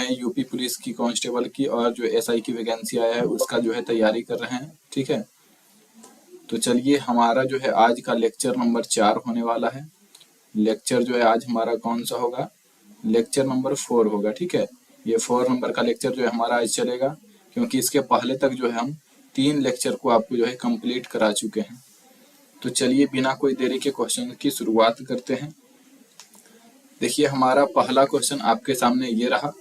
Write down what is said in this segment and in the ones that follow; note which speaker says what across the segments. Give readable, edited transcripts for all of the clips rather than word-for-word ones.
Speaker 1: हैं UP police की constable की और जो एसआई की वैकेंसी आया है उसका जो है तैयारी कर रहे हैं। ठीक है, तो चलिए हमारा जो है आज का लेक्चर नंबर 4 होने वाला है। लेक्चर जो है आज हमारा कौन सा होगा, लेक्चर नंबर 4 होगा। ठीक है, ये 4 नंबर का लेक्चर जो है हमारा आज चलेगा, क्योंकि इसके पहले तक जो है हम 3 लेक्चर को आपको जो है कंप्लीट करा चुके हैं। तो चलिए बिना कोई देरी के क्वेश्चन की शुरुआत करते हैं। देखिए हमारा पहला क्वेश्चन आपके सामने ये रहा।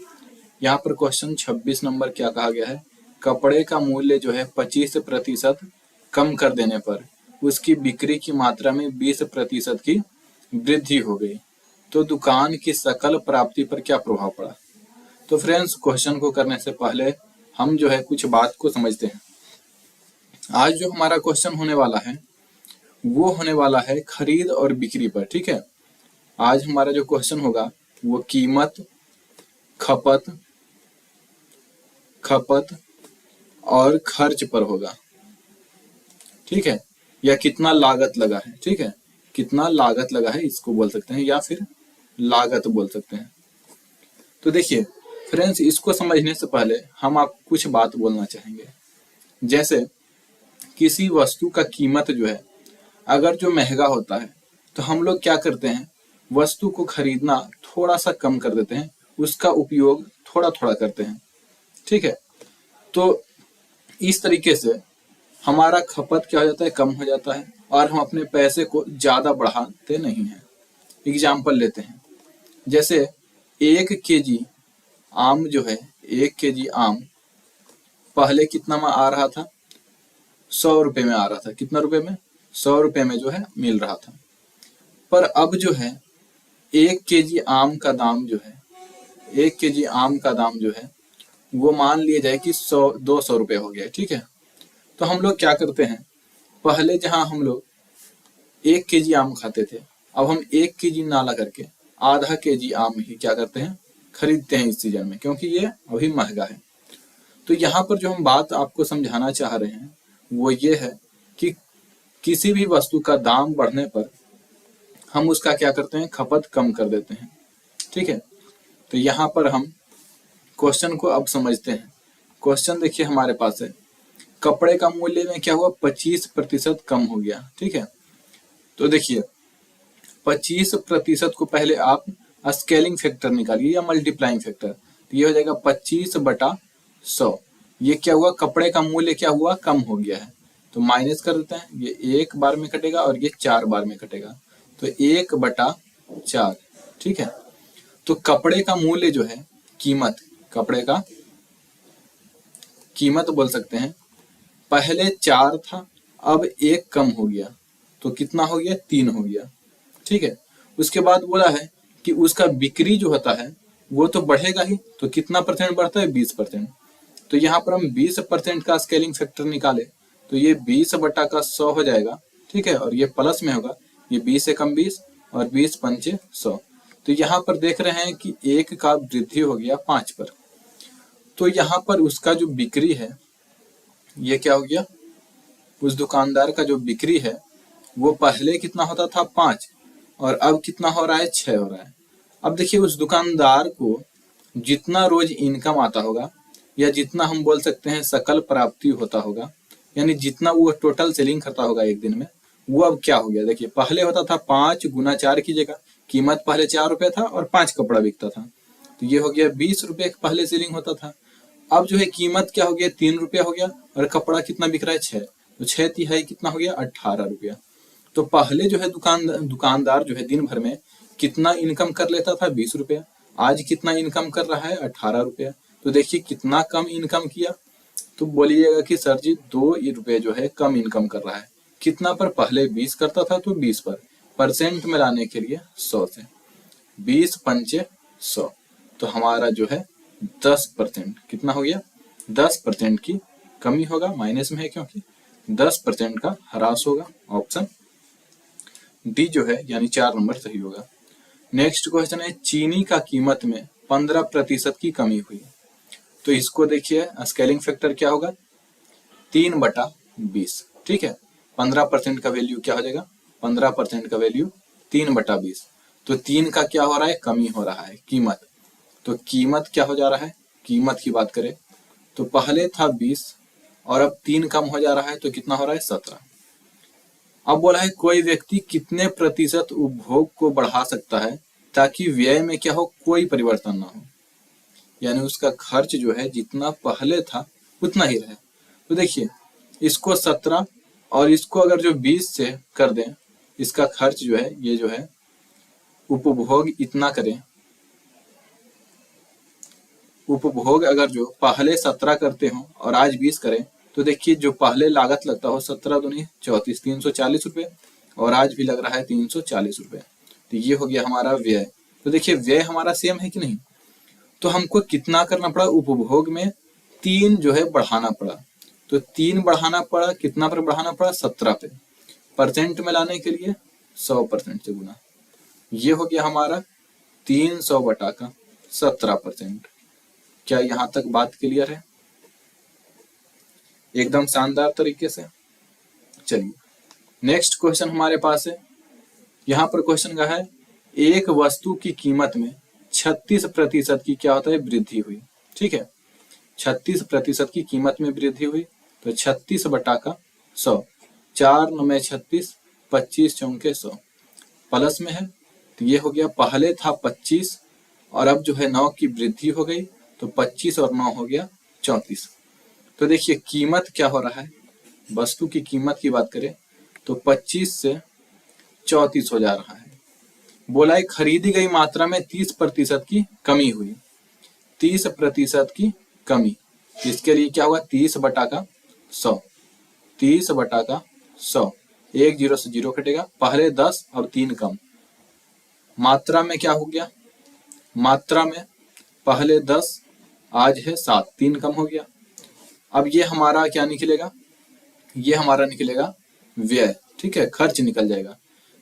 Speaker 1: यहाँ पर क्वेश्चन 26 नंबर क्या कहा गया है, कपड़े का मूल्य जो है 25% कम कर देने पर उसकी बिक्री की मात्रा में 20% की वृद्धि हो गई, तो दुकान की सकल प्राप्ति पर क्या प्रभाव पड़ा। तो फ्रेंड्स क्वेश्चन को करने से पहले हम जो है कुछ बात को समझते हैं। आज जो हमारा क्वेश्चन होने वाला है वो होने वाला है खरीद और बिक्री पर। ठीक है, आज हमारा जो क्वेश्चन होगा वो कीमत, खपत और खर्च पर होगा। ठीक है, या कितना लागत लगा है। ठीक है, कितना लागत लगा है इसको बोल सकते हैं, या फिर लागत बोल सकते हैं। तो देखिए फ्रेंड्स, इसको समझने से पहले हम आपको कुछ बात बोलना चाहेंगे। जैसे किसी वस्तु का कीमत जो है अगर जो महंगा होता है तो हम लोग क्या करते हैं, वस्तु को खरीदना थोड़ा सा कम कर देते हैं, उसका उपयोग थोड़ा थोड़ा करते हैं। ठीक है, तो इस तरीके से हमारा खपत क्या हो जाता है, कम हो जाता है, और हम अपने पैसे को ज्यादा बढ़ाते नहीं हैं। एग्जाम्पल लेते हैं, जैसे 1 केजी आम जो है, 1 केजी आम पहले कितना में आ रहा था, 100 रुपए में आ रहा था। कितना रुपए में, 100 रुपए में जो है मिल रहा था। पर अब जो है 1 केजी आम का दाम जो है, 1 केजी आम का दाम जो है वो मान लिया जाए कि 200 रुपए हो गया। ठीक है, तो हम लोग क्या करते हैं, पहले जहां हम लोग 1 केजी आम खाते थे, अब हम 1 केजी ना ला करके आधा केजी आम ही क्या करते हैं, खरीदते हैं इस सीजन में, क्योंकि ये अभी महंगा है। तो यहाँ पर जो हम बात आपको समझाना चाह रहे हैं वो ये है कि किसी भी वस्तु का दाम बढ़ने पर हम उसका क्या करते हैं, खपत कम कर देते हैं। ठीक है, तो यहाँ पर हम क्वेश्चन को अब समझते हैं। क्वेश्चन देखिए हमारे पास है, कपड़े का मूल्य में क्या हुआ, 25% कम हो गया। ठीक है, तो देखिए 25% को पहले आप स्केलिंग फैक्टर निकालिए या मल्टीप्लाइंग फैक्टर, तो ये हो जाएगा 25/100। ये क्या हुआ, कपड़े का मूल्य क्या हुआ, कम हो गया है, तो माइनस कर देते हैं। ये 1 बार में कटेगा और ये 4 बार में कटेगा, तो 1/4। ठीक है, तो कपड़े का मूल्य जो है, कीमत, कपड़े का कीमत बोल सकते हैं, पहले 4 था, अब 1 कम हो गया, तो कितना हो गया, 3 हो गया। ठीक है, उसके बाद बोला है कि उसका बिक्री जो होता है वो तो बढ़ेगा ही, तो कितना परसेंट बढ़ता है, 20%। तो यहाँ पर हम 20% का स्केलिंग फैक्टर निकाले तो ये 20/100 हो जाएगा। ठीक है, और ये प्लस में होगा, ये 20 से कम 20 और 20 पंचे 100। तो यहाँ पर देख रहे हैं कि 1 का वृद्धि हो गया 5 पर। तो यहाँ पर उसका जो बिक्री है ये क्या हो गया, उस दुकानदार का जो बिक्री है वो पहले कितना होता था, 5, और अब कितना हो रहा है, 6 हो रहा है। अब देखिए उस दुकानदार को जितना रोज इनकम आता होगा, या जितना हम बोल सकते हैं सकल प्राप्ति होता होगा, यानी जितना वो टोटल सेलिंग करता होगा एक दिन में, वो अब क्या हो गया, देखिए पहले होता था 5 गुना 4 कीजिएगा, कीमत पहले 4 रुपए था और 5 कपड़ा बिकता था, तो ये हो गया 20 रुपए पहले सेलिंग होता था। अब जो है कीमत क्या हो गया, 3 रुपया हो गया, और कपड़ा कितना बिक रहा है, 6, तो 6 तिहाई कितना हो गया, 18 रुपया। तो पहले जो है दुकानदार जो है दिन भर में कितना इनकम कर लेता था, 20 रुपया, आज कितना इनकम कर रहा है, 18 रुपया। तो देखिए कितना कम इनकम किया। तो बोलिएगा कि सर जी 2 रुपये जो है कम इनकम कर रहा है, कितना पर, पहले 20 करता था तो 20 पर, परसेंट में लाने के लिए 100 से 20 पंचे 100, तो हमारा जो है 10%, कितना हो गया, 10% की कमी होगा, माइनस में है क्योंकि 10% का ह्रास होगा। ऑप्शन डी जो है यानी 4 नंबर सही होगा। नेक्स्ट क्वेश्चन है, चीनी का कीमत में 15% की कमी हुई, तो इसको देखिए स्केलिंग फैक्टर क्या होगा, 3/20। ठीक है, 15% का वैल्यू क्या हो जाएगा, 15% का वैल्यू 3/20, तो 3 का क्या हो रहा है, कमी हो रहा है कीमत, तो कीमत क्या हो जा रहा है, कीमत की बात करें तो पहले था 20 और अब 3 कम हो जा रहा है तो कितना हो रहा है 17। अब बोला है कोई व्यक्ति कितने प्रतिशत उपभोग को बढ़ा सकता है ताकि व्यय में क्या हो, कोई परिवर्तन ना हो, यानी उसका खर्च जो है जितना पहले था उतना ही रहे। तो देखिए इसको 17 और इसको अगर जो 20 से कर दें, इसका खर्च जो है ये जो है उपभोग इतना करें, उपभोग अगर जो पहले 17 करते हो और आज 20 करें तो देखिए जो पहले लागत लगता हो 17 दूनी 34 340 रुपये और आज भी लग रहा है 340 रुपये। तो ये हो गया हमारा व्यय। तो देखिए व्यय हमारा सेम है कि नहीं, तो हमको कितना करना पड़ा, उपभोग में 3 जो है बढ़ाना पड़ा। तो 3 बढ़ाना पड़ा, कितना पर बढ़ाना पड़ा, 17 पे। परसेंट में लाने के लिए 100% से गुना। ये हो गया हमारा 300 बटा का 17%। क्या यहाँ तक बात क्लियर है? एकदम शानदार तरीके से। चलिए नेक्स्ट क्वेश्चन हमारे पास है। यहाँ पर क्वेश्चन का है एक वस्तु की कीमत में 36% की क्या होता है, वृद्धि हुई। ठीक है, 36% की कीमत में वृद्धि हुई तो 36 बटा का 100, 4 9 36, 25 चौके 100 प्लस में है। तो ये हो गया पहले था 25 और अब जो है 9 की वृद्धि हो गई तो 25 और 9 हो गया 34। तो देखिए कीमत क्या हो रहा है, वस्तु की कीमत की बात करें तो 25 से 34 हो जा रहा है। बोला है खरीदी गई मात्रा में 30% की कमी हुई, 30% की कमी। इसके लिए क्या होगा, 30 बटा का 100, 30 बटा का 100, 1 0 से 0 कटेगा, पहले 10 और 3 कम। मात्रा में क्या हो गया, मात्रा में पहले 10 आज है 7, 3 कम हो गया। अब ये हमारा क्या निकलेगा, ये हमारा निकलेगा व्यय। ठीक है, खर्च निकल जाएगा।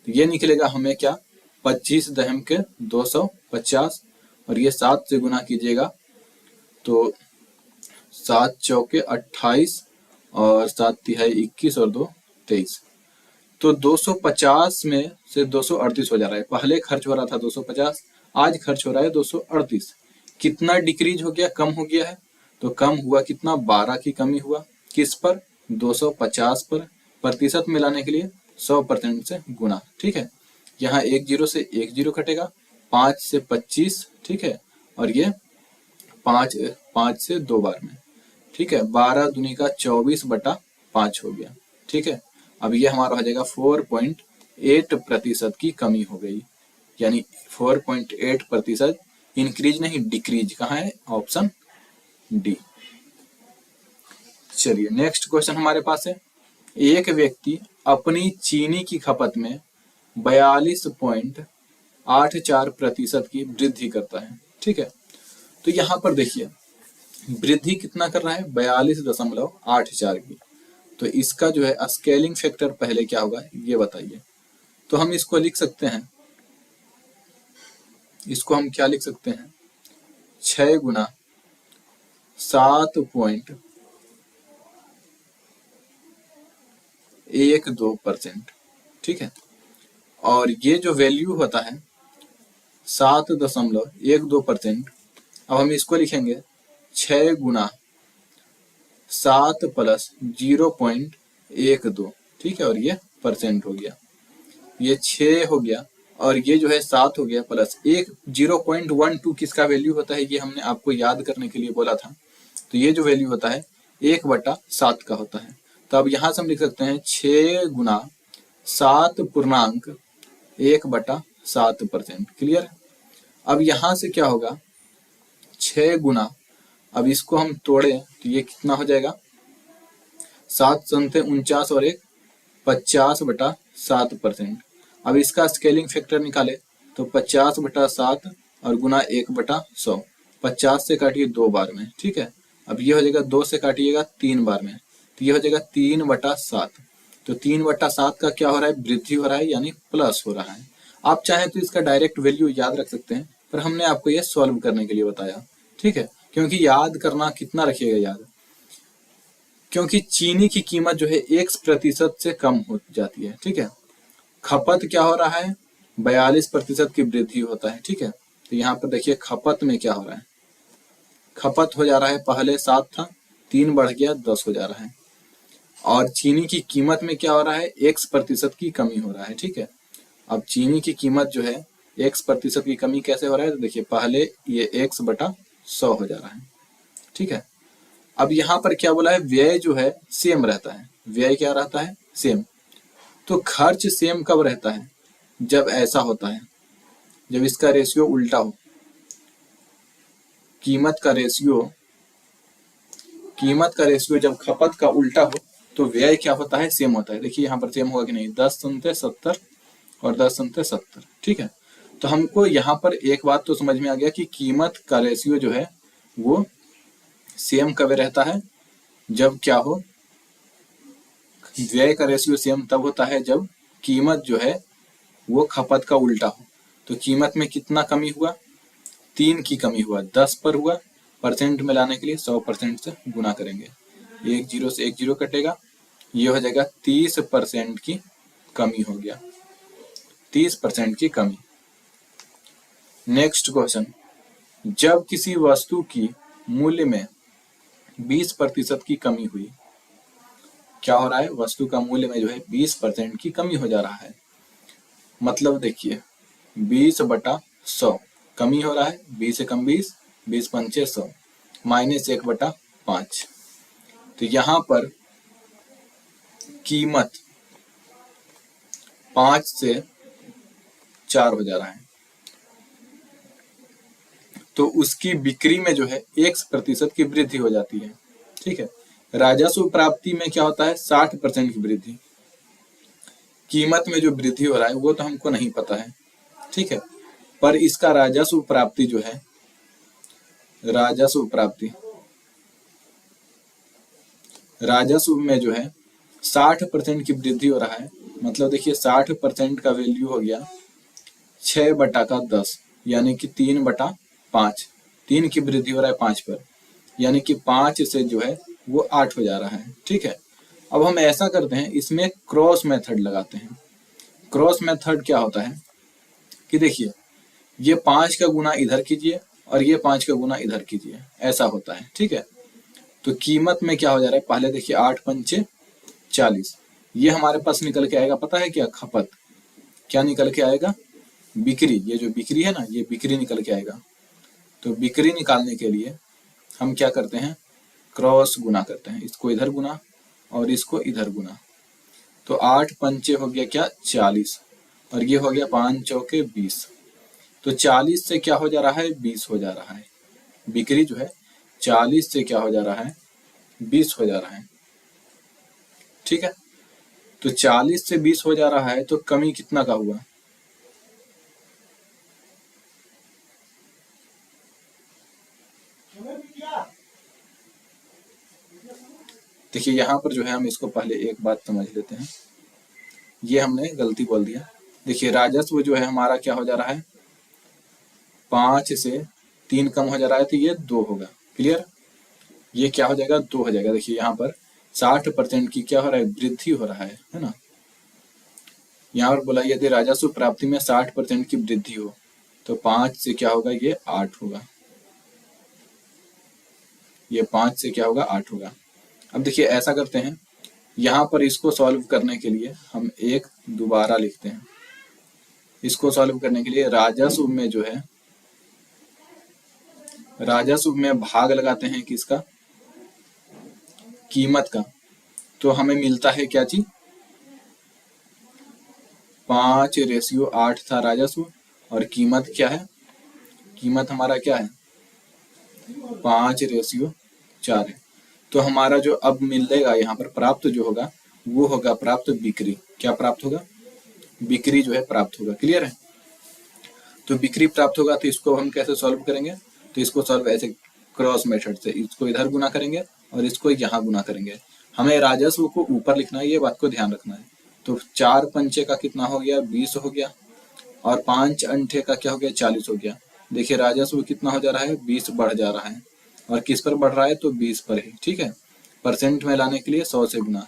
Speaker 1: तो ये निकलेगा हमें क्या, 25 दहम के 250 और ये 7 से गुना कीजिएगा तो 7 चौके 28 और 7 तिहाई 21 और 2 23। तो 250 में से 238 हो जा रहा है। पहले खर्च हो रहा था 250, आज खर्च हो रहा है 238। कितना डिक्रीज हो गया, कम हो गया है। तो कम हुआ कितना, 12 की कमी हुआ। किस पर, 250 पर। प्रतिशत मिलाने के लिए 100% से गुना। ठीक है, यहाँ 1 0 से 1 0 कटेगा, 5 से 25। ठीक है, और ये 5 से 2 बार में। ठीक है, 12 दूनी का 24 बटा 5 हो गया। ठीक है, अब ये हमारा हो जाएगा 4.8% की कमी हो गई, यानी 4.8% इंक्रीज नहीं डिक्रीज। कहाँ है, ऑप्शन डी। चलिए नेक्स्ट क्वेश्चन हमारे पास है एक व्यक्ति अपनी चीनी की खपत में 42.84% की वृद्धि करता है। ठीक है, तो यहाँ पर देखिए वृद्धि कितना कर रहा है, 42.84 की। तो इसका जो है स्केलिंग फैक्टर पहले क्या होगा ये बताइए। तो हम इसको लिख सकते हैं, इसको हम क्या लिख सकते हैं, 6 गुना 7.12%। ठीक है, और ये जो वैल्यू होता है 7.12%। अब हम इसको लिखेंगे 6 गुना 7 प्लस 0.12। ठीक है, और ये परसेंट हो गया, ये 6 हो गया और ये जो है 7 हो गया प्लस 0.12 किसका वैल्यू होता है, ये हमने आपको याद करने के लिए बोला था। तो ये जो वैल्यू होता है 1/7 का होता है। तो अब यहाँ से हम लिख सकते हैं 6 गुना 7.1/7%। क्लियर। अब यहाँ से क्या होगा, 6 गुना, अब इसको हम तोड़े तो ये कितना हो जाएगा, 7 संते 49 और 1 50/7%। अब इसका स्केलिंग फैक्टर निकाले तो 50/7 और गुना 1/100। 50 से काटिए 2 बार में। ठीक है, अब ये हो जाएगा 2 से काटिएगा 3 बार में, तो ये हो जाएगा 3/7। तो 3/7 का क्या हो रहा है, वृद्धि हो रहा है, यानी प्लस हो रहा है। आप चाहें तो इसका डायरेक्ट वैल्यू याद रख सकते हैं, पर हमने आपको ये सॉल्व करने के लिए बताया। ठीक है, क्योंकि याद करना कितना रखिएगा याद, क्योंकि चीनी की कीमत जो है 1% से कम हो जाती है। ठीक है, खपत क्या हो रहा है, 42% की वृद्धि होता है। ठीक है, तो यहाँ पर देखिए खपत में क्या हो रहा है, खपत हो जा रहा है, पहले 7 था, 3 बढ़ गया 10 हो जा रहा है। और चीनी की कीमत में क्या हो रहा है, x% की कमी हो रहा है। ठीक है, अब चीनी की कीमत जो है x% की कमी कैसे हो रहा है, तो देखिए पहले ये x/100 हो जा रहा है। ठीक है, अब यहाँ पर क्या बोला है, व्यय जो है सेम रहता है, व्यय क्या रहता है, सेम। तो खर्च सेम कब रहता है, जब ऐसा होता है, जब इसका रेशियो उल्टा हो, कीमत का रेशियो जब खपत का उल्टा हो तो व्यय क्या होता है, सेम होता है। देखिए यहाँ पर सेम होगा कि नहीं, 10×70 और 10×70। ठीक है, तो हमको यहाँ पर एक बात तो समझ में आ गया कि कीमत का रेशियो जो है वो सेम कब रहता है, जब क्या हो, व्यय का रेशियो सेम तब होता है जब कीमत जो है वो खपत का उल्टा हो। तो कीमत में कितना कमी हुआ, 3 की कमी हुआ, 10 पर हुआ, परसेंट में लाने के लिए 100% से गुना करेंगे, 1 0 से 1 0 कटेगा, ये हो जाएगा 30% की कमी हो गया, 30% की कमी। नेक्स्ट क्वेश्चन, जब किसी वस्तु की मूल्य में 20% की कमी हुई, क्या हो रहा है, वस्तु का मूल्य में जो है 20% की कमी हो जा रहा है। मतलब देखिए 20/100 कमी हो रहा है, 20 से कम 20, 20 पंचे 100, -1/5। तो यहाँ पर कीमत 5 से 4 हो जा रहा है, तो उसकी बिक्री में जो है 1% की वृद्धि हो जाती है। ठीक है, राजस्व प्राप्ति में क्या होता है, 60% की वृद्धि। कीमत में जो वृद्धि हो रहा है वो तो हमको नहीं पता है। ठीक है, पर इसका राजस्व प्राप्ति जो है, राजस्व में जो है 60% की वृद्धि हो रहा है। मतलब देखिए 60% का वैल्यू हो गया 6/10, यानी कि 3/5, 3 की वृद्धि हो रहा है 5 पर, यानी कि 5 से जो है वो 8 हो जा रहा है। ठीक है, अब हम ऐसा करते हैं, इसमें क्रॉस मेथड लगाते हैं। क्रॉस मेथड क्या होता है कि देखिए ये 5 का गुना इधर कीजिए और ये 5 का गुना इधर कीजिए, ऐसा होता है। ठीक है, तो कीमत में क्या हो जा रहा है, पहले देखिए 8 पंचे 40, ये हमारे पास निकल के आएगा, पता है क्या, खपत। क्या निकल के आएगा, बिक्री। ये जो बिक्री है ना, ये बिक्री निकल के आएगा। तो बिक्री निकालने के लिए हम क्या करते हैं, क्रॉस गुना करते हैं, इसको इधर गुना और इसको इधर गुना। तो 8 पंचे हो गया क्या, 40, और ये हो गया 5 चौके 20। तो 40 से क्या हो जा रहा है, 20 हो जा रहा है। बिक्री जो है 40 से क्या हो जा रहा है, 20 हो जा रहा है। ठीक है, तो 40 से 20 हो जा रहा है, तो कमी कितना का हुआ, देखिए यहाँ पर जो है हम इसको पहले एक बात समझ लेते हैं, ये हमने गलती बोल दिया। देखिए राजस्व जो है हमारा क्या हो जा रहा है, 5 से 3 कम हो जा रहा है, तो ये 2 होगा। क्लियर, ये क्या हो जाएगा, 2 हो जाएगा। देखिए यहाँ पर 60% की क्या हो रहा है, वृद्धि हो रहा है ना। यहाँ पर बोला यदि राजस्व प्राप्ति में 60% की वृद्धि हो तो 5 से क्या होगा, ये 8 होगा। ये 5 से क्या होगा, 8 होगा। अब देखिए ऐसा करते हैं, यहाँ पर इसको सॉल्व करने के लिए हम एक दोबारा लिखते हैं। इसको सॉल्व करने के लिए राजस्व में जो है, राजस्व में भाग लगाते हैं किसका, कीमत का। तो हमें मिलता है क्या चीज, 5/8 था राजस्व, और कीमत क्या है, कीमत हमारा क्या है, 5/4 है। तो हमारा जो अब मिलेगा यहाँ पर प्राप्त जो होगा, वो होगा प्राप्त बिक्री। क्या प्राप्त होगा, बिक्री जो है प्राप्त होगा। क्लियर है, तो बिक्री प्राप्त होगा। तो इसको हम कैसे सॉल्व करेंगे, तो इसको सॉल्व ऐसे क्रॉस मेथड से, इसको इधर गुना करेंगे और इसको यहाँ गुना करेंगे। हमें राजस्व को ऊपर लिखना है, ये बात को ध्यान रखना है। तो 4 पंचे का कितना हो गया, 20 हो गया, और 5 अंठे का क्या हो गया, 40 हो गया। देखिए राजस्व कितना हो जा रहा है, 20 बढ़ जा रहा है, और किस पर बढ़ रहा है, तो 20 पर ही। ठीक है, परसेंट में लाने के लिए 100 से गुना,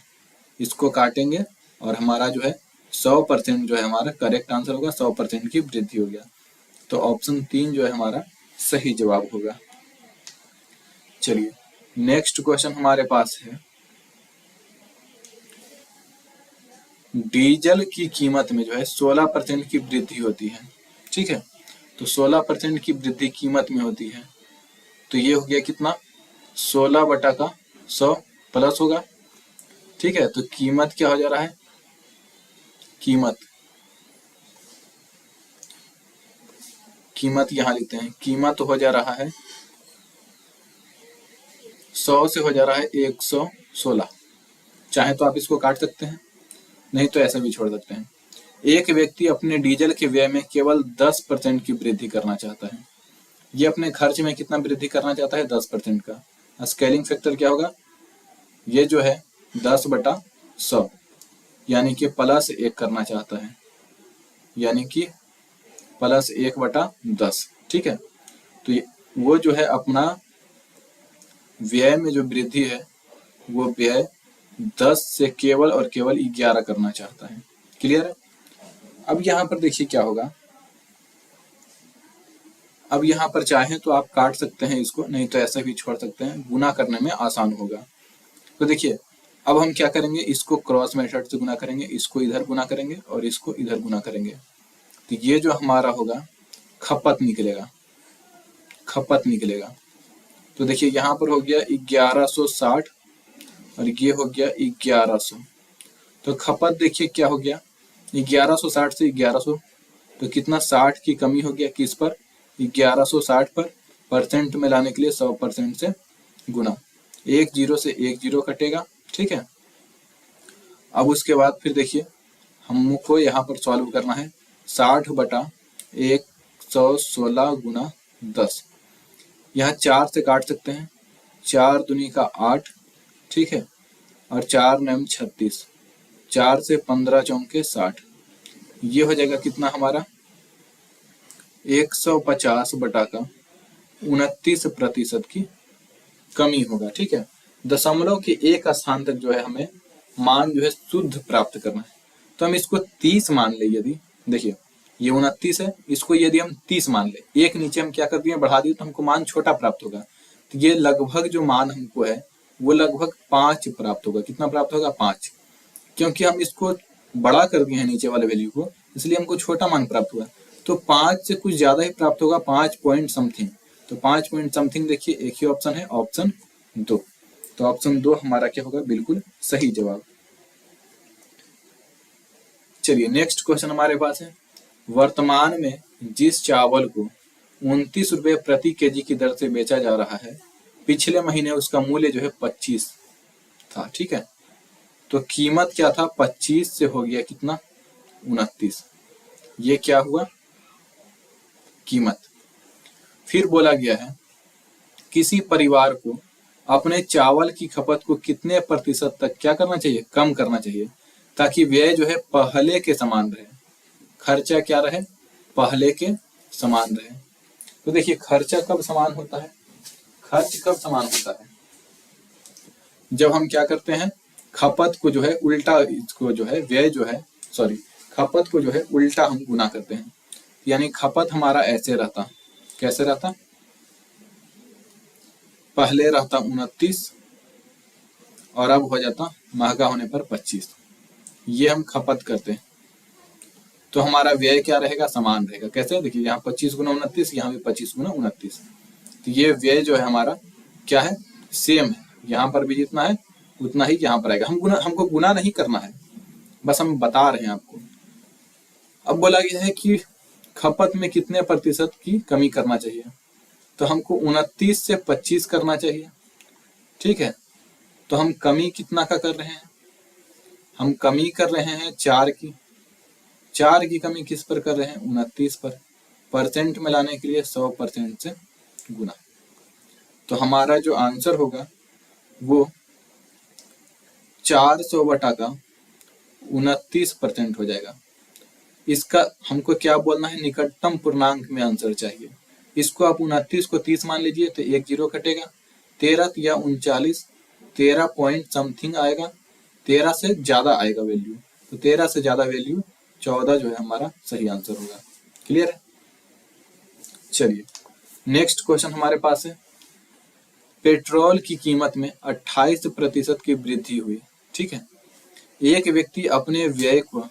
Speaker 1: इसको काटेंगे और हमारा जो है 100% जो है हमारा करेक्ट आंसर होगा, 100% की वृद्धि हो गया। तो ऑप्शन 3 जो है हमारा सही जवाब होगा। चलिए नेक्स्ट क्वेश्चन हमारे पास है, डीजल की कीमत में जो है 16% की वृद्धि होती है। ठीक है, तो 16% की वृद्धि कीमत में होती है, तो ये हो गया कितना, 16/100 प्लस होगा। ठीक है, तो कीमत क्या हो जा रहा है, कीमत यहाँ लिखते हैं, कीमत हो जा रहा है 100 से हो जा रहा है 116। चाहे तो आप इसको काट सकते हैं, नहीं तो ऐसा भी छोड़ सकते हैं। एक व्यक्ति अपने डीजल के व्यय में केवल 10% की वृद्धि करना चाहता है। ये अपने खर्च में कितना वृद्धि करना चाहता है, 10% का। स्केलिंग फैक्टर क्या होगा, ये जो है 10/100 यानी कि +1 करना चाहता है, यानी कि +1/10। ठीक है, तो वो जो है अपना व्यय में जो वृद्धि है वो व्यय 10 से केवल और केवल 11 करना चाहता है। क्लियर है। अब यहाँ पर देखिए क्या होगा, अब यहाँ पर चाहें तो आप काट सकते हैं इसको, नहीं तो ऐसा भी छोड़ सकते हैं, गुना करने में आसान होगा। तो देखिए अब हम क्या करेंगे, इसको क्रॉस मेथड से गुना करेंगे, इसको इधर गुना करेंगे और इसको इधर गुना करेंगे, तो ये जो हमारा होगा खपत निकलेगा। तो देखिए यहाँ पर हो गया 1160 और ये हो गया 1100। तो खपत देखिए क्या हो गया, 1160 से 1100, तो कितना 60 की कमी हो गया, किस पर, 1160 पर। परसेंट में लाने के लिए 100% से गुना, 1 0 से 1 0 कटेगा। ठीक है, अब उसके बाद फिर देखिए हमको यहाँ पर सॉल्व करना है, 60/116 गुना 10। यहाँ 4 से काट सकते हैं, 4 दूनी का 8। ठीक है, और 4 9 36, 4 से 15 चौके 60, ये हो जाएगा कितना हमारा 150/29% की कमी होगा। ठीक है, दशमलव के एक स्थान तक जो है हमें मान जो है शुद्ध प्राप्त करना है। तो हम इसको 30 मान ले, यदि देखिए ये 29 है, इसको यदि हम 30 मान ले, एक नीचे हम क्या कर दिए, बढ़ा दिए, तो हमको मान छोटा प्राप्त होगा। तो ये लगभग जो मान हमको है वो लगभग 5 प्राप्त होगा। कितना प्राप्त होगा, 5, क्योंकि हम इसको बड़ा कर दिए हैं नीचे वाले वैल्यू को, इसलिए हमको छोटा मान प्राप्त हुआ। तो 5 से कुछ ज्यादा ही प्राप्त होगा, 5 पॉइंट समथिंग। तो 5 पॉइंट समथिंग देखिए एक ही ऑप्शन है, ऑप्शन 2। तो ऑप्शन 2 हमारा क्या होगा, बिल्कुल सही जवाब। चलिए नेक्स्ट क्वेश्चन हमारे पास है, वर्तमान में जिस चावल को 29 रुपये प्रति केजी की दर से बेचा जा रहा है, पिछले महीने उसका मूल्य जो है 25 था। ठीक है, तो कीमत क्या था, 25 से हो गया कितना, 29। ये क्या हुआ, कीमत। फिर बोला गया है किसी परिवार को अपने चावल की खपत को कितने प्रतिशत तक क्या करना चाहिए, कम करना चाहिए, ताकि व्यय जो है पहले के समान रहे, खर्चा क्या रहे, पहले के समान रहे। तो देखिए खर्चा कब समान होता है, खर्च कब समान होता है, जब हम क्या करते हैं, खपत को जो है उल्टा, इसको जो है व्यय जो है, सॉरी, खपत को जो है उल्टा हम गुना करते हैं। यानी खपत हमारा ऐसे रहता, कैसे रहता, पहले रहता 29 और अब हो जाता महंगा होने पर 25। ये हम खपत करते हैं, तो हमारा व्यय क्या रहेगा, समान रहेगा। कैसे, देखिए यहाँ 25 गुना 29, यहाँ भी 25 गुना 29। तो ये व्यय जो है हमारा क्या है, सेम है, यहाँ पर भी जितना है उतना ही यहाँ पर आएगा। हमको गुना नहीं करना है, बस हम बता रहे हैं आपको। अब बोला गया है कि खपत में कितने प्रतिशत की कमी करना चाहिए, तो हमको 29 से 25 करना चाहिए। ठीक है, तो हम कमी कितना का कर रहे हैं, हम कमी कर रहे हैं 4 की। 4 की कमी किस पर कर रहे हैं, 29 पर। परसेंट में लाने के लिए 100% से गुना। तो हमारा जो आंसर होगा वो 400/29% हो जाएगा। इसका हमको क्या बोलना है, निकटतम पूर्णांक में आंसर चाहिए। इसको आप 29 को 30 मान लीजिए तो 1 0 कटेगा, 13 या 39, 13 पॉइंट समथिंग आएगा, 13 से ज्यादा आएगा वैल्यू, तो 13 से ज्यादा वैल्यू 14 जो है हमारा सही आंसर होगा। क्लियर है। चलिए नेक्स्ट क्वेश्चन हमारे पास है, पेट्रोल की कीमत में 28% की वृद्धि हुई। ठीक है, एक व्यक्ति अपने व्यय को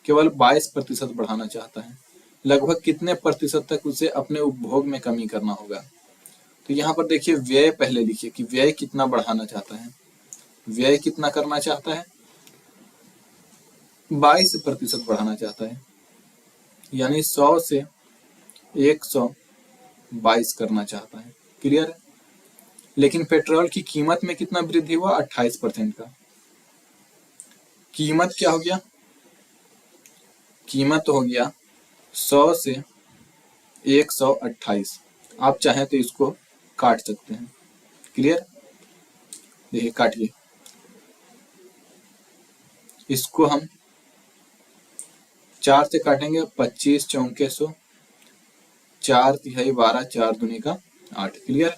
Speaker 1: केवल 22% बढ़ाना चाहता है, लगभग कितने प्रतिशत तक उसे अपने उपभोग में कमी करना होगा। तो यहाँ पर देखिए व्यय पहले लिखिए कि व्यय कितना बढ़ाना चाहता है, व्यय कितना करना चाहता है, 22% बढ़ाना चाहता है, यानी 100 से 122 करना चाहता है। क्लियर है। लेकिन पेट्रोल की कीमत में कितना वृद्धि हुआ, 28% का। कीमत क्या हो गया, कीमत हो गया 100 से 128। आप चाहें तो इसको काट सकते हैं। क्लियर, देखिए काटिए, इसको हम 4 से काटेंगे, 25 चौके 100, 4 तिहाई 12, 4 दूनी का 8। क्लियर।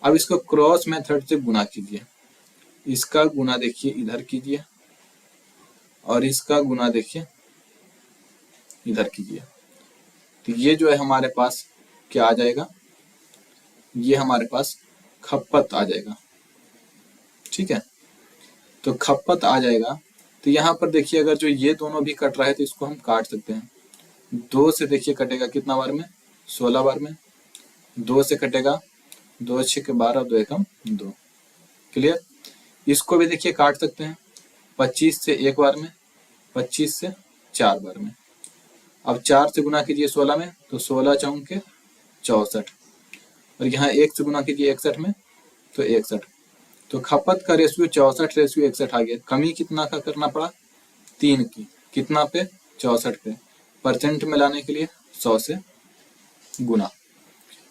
Speaker 1: अब इसको क्रॉस मेथड से गुना कीजिए, इसका गुना देखिए इधर कीजिए और इसका गुना देखिए इधर कीजिए। तो ये जो है हमारे पास क्या आ जाएगा, ये हमारे पास खपत आ जाएगा। ठीक है, तो खपत आ जाएगा। तो यहाँ पर देखिए अगर जो ये दोनों भी कट रहा है तो इसको हम काट सकते हैं। 2 से देखिए कटेगा कितना बार में, 16 बार में। 2 से कटेगा 2 6 के 12, 2 एकम 2। क्लियर। इसको भी देखिए काट सकते हैं, 25 से 1 बार में, 25 से 4 बार में। अब 4 से गुना कीजिए 16 में, तो 16 चौके 64, और यहाँ 1 से गुना कीजिए 61 में, तो 61। तो खपत का रेशियो 64 रेशियो 61 आ गया। कमी कितना का करना पड़ा, 3 की। कितना पे, 64 पे। परसेंट में लाने के लिए 100 से गुना।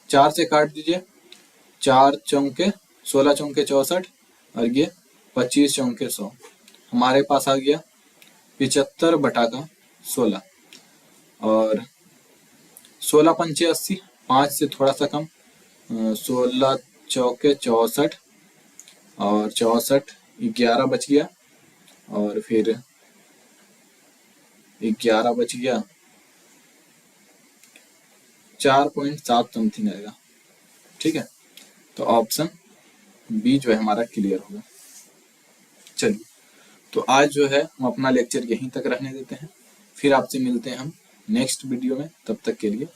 Speaker 1: 4 से काट दीजिए, 4 चौके 16 चौके 64, और ये 25 चौके 100। हमारे पास आ गया 75 बटा का 16, और 16 पंचे 80, 5 से थोड़ा सा कम, 16 चौके 64, और 64 11 बच गया, और फिर 11 बच गया, 4.7 समथिंग आएगा। ठीक है, तो ऑप्शन बी जो है हमारा क्लियर होगा। चलिए, तो आज जो है हम अपना लेक्चर यहीं तक रहने देते हैं, फिर आपसे मिलते हैं हम नेक्स्ट वीडियो में। तब तक के लिए